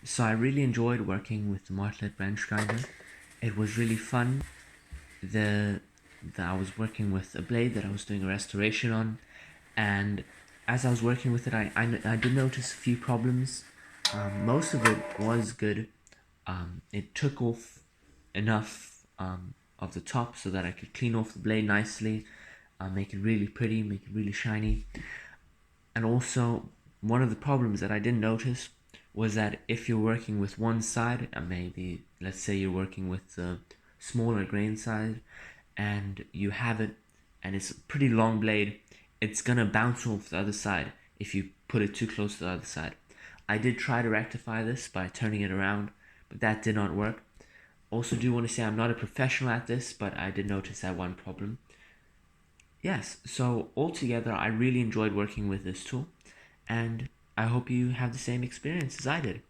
So I really enjoyed working with the Martlet Branch Grinder. It was really fun. The that I was working with a blade that I was doing a restoration on, and as I was working with it, I did notice a few problems. Most of it was good. It took off enough of the top so that I could clean off the blade nicely, make it really pretty, make it really shiny. And also, one of the problems that I didn't notice was that if you're working with one side, and maybe let's say you're working with the smaller grain side, and you have it, and it's a pretty long blade, it's gonna bounce off the other side if you put it too close to the other side. I did try to rectify this by turning it around, but that did not work. Also, do want to say I'm not a professional at this, but I did notice that one problem. Yes, so altogether, I really enjoyed working with this tool, and I hope you have the same experience as I did.